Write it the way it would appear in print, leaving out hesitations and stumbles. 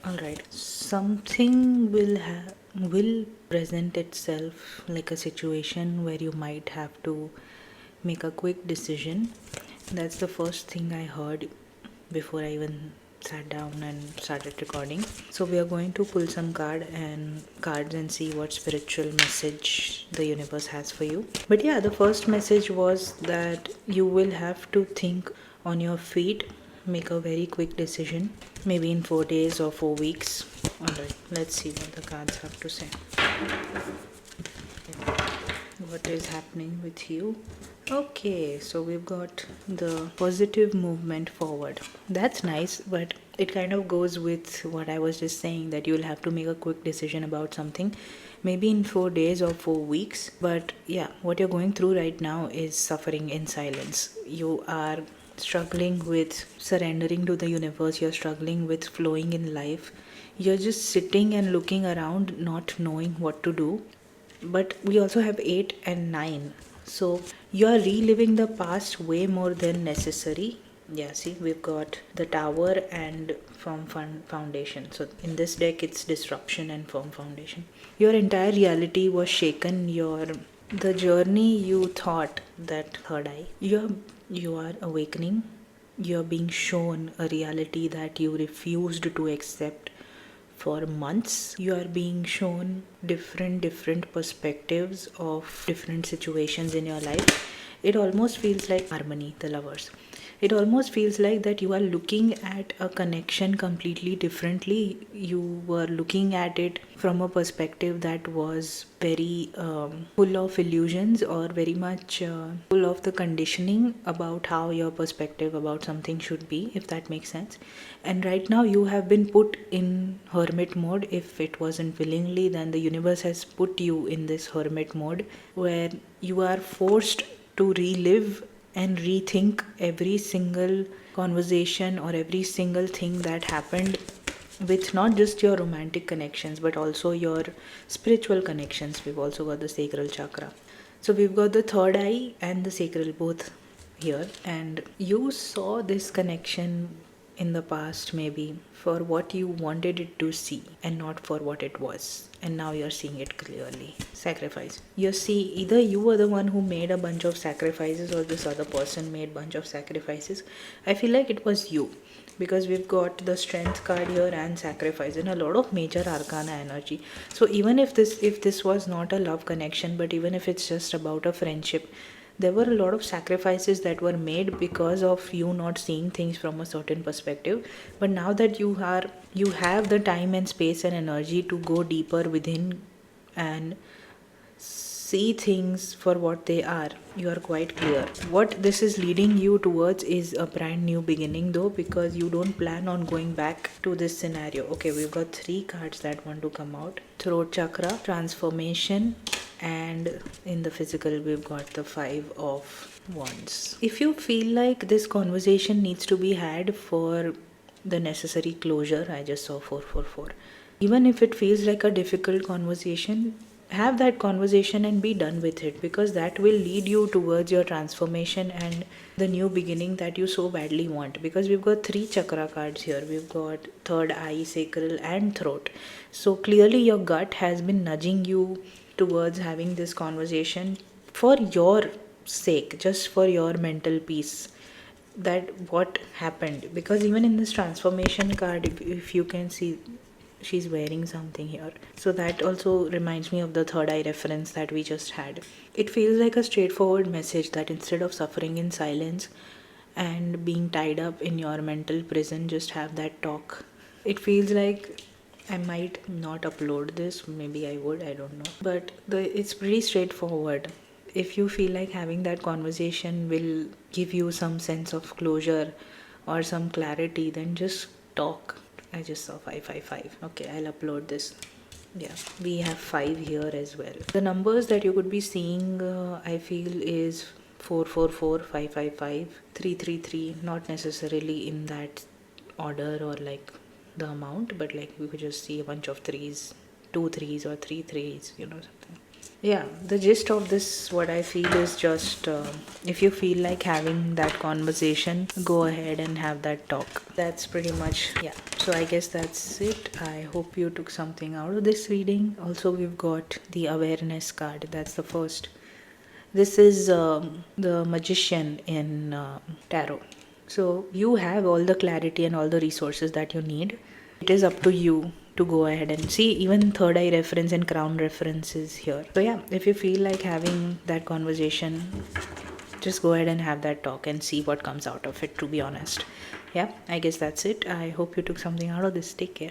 All right. Something will present itself like a situation where you might have to make a quick decision. That's the first thing I heard before I even sat down and started recording. So we are going to pull some cards and see what spiritual message the universe has for you. But yeah, the first message was that you will have to think on your feet, make a very quick decision, maybe in 4 days or 4 weeks. Alright, let's see what the cards have to say. What is happening with you? Okay, so we've got the positive movement forward. That's nice, but it kind of goes with what I was just saying, that you'll have to make a quick decision about something, maybe in 4 days or 4 weeks. But yeah, what you're going through right now is suffering in silence. You are struggling with surrendering to the universe, you're struggling with flowing in life. You're just sitting and looking around, not knowing what to do. But we also have 8 and 9, so you are reliving the past way more than necessary. Yeah, see, we've got the Tower and firm foundation. So in this deck it's disruption and firm foundation. Your entire reality was shaken. The journey you thought, that third eye, you are awakening. You're being shown a reality that you refused to accept for months. You are being shown different perspectives of different situations in your life. It almost feels like Harmony, the Lovers. It almost feels like that you are looking at a connection completely differently. You were looking at it from a perspective that was very full of illusions, or very much full of the conditioning about how your perspective about something should be, if that makes sense. And right now you have been put in hermit mode. If it wasn't willingly, then the universe has put you in this hermit mode where you are forced to relive and rethink every single conversation or every single thing that happened, with not just your romantic connections but also your spiritual connections. We've also got the sacral chakra. So we've got the third eye and the sacral both here, and you saw this connection in the past maybe for what you wanted it to see and not for what it was, and now you're seeing it clearly. Sacrifice. You see, either you were the one who made a bunch of sacrifices or this other person made bunch of sacrifices. I feel like it was you, because we've got the strength card here and sacrifice and a lot of major arcana energy. So even if this was not a love connection, but even if it's just about a friendship, there were a lot of sacrifices that were made because of you not seeing things from a certain perspective. But now that you have the time and space and energy to go deeper within and see things for what they are, you are quite clear. What this is leading you towards is a brand new beginning though, because you don't plan on going back to this scenario. Okay, we've got 3 cards that want to come out. Throat chakra, transformation, and in the physical we've got the 5 of Wands. If you feel like this conversation needs to be had for the necessary closure, I just saw 444. Even if it feels like a difficult conversation, have that conversation and be done with it, because that will lead you towards your transformation and the new beginning that you so badly want. Because we've got 3 chakra cards here. We've got third eye, sacral, and throat. So clearly your gut has been nudging you towards having this conversation for your sake, just for your mental peace, that what happened. Because even in this transformation card, if you can see, she's wearing something here, so that also reminds me of the third eye reference that we just had. It feels like a straightforward message that instead of suffering in silence and being tied up in your mental prison, just have that talk. It feels like I might not upload this, maybe I would, I don't know, but it's pretty straightforward. If you feel like having that conversation will give you some sense of closure or some clarity, then just talk. I just saw 555. Okay, I'll upload this. Yeah, we have 5 here as well. The numbers that you could be seeing, I feel, is 444, 555, 333. Not necessarily in that order or like the amount, but like we could just see a bunch of 3s, 2 3s or 3 3s, something. Yeah, the gist of this, what I feel is just if you feel like having that conversation, go ahead and have that talk. That's pretty much, yeah. So So I guess that's it. I hope you took something out of this reading. Also, we've got the awareness card. That's the first. This is the magician in tarot. So you have all the clarity and all the resources that you need. It is up to you to go ahead and see. Even third eye reference and crown reference is here. So yeah, if you feel like having that conversation, just go ahead and have that talk and see what comes out of it, to be honest. Yeah, I guess that's it. I hope you took something out of this. Take care.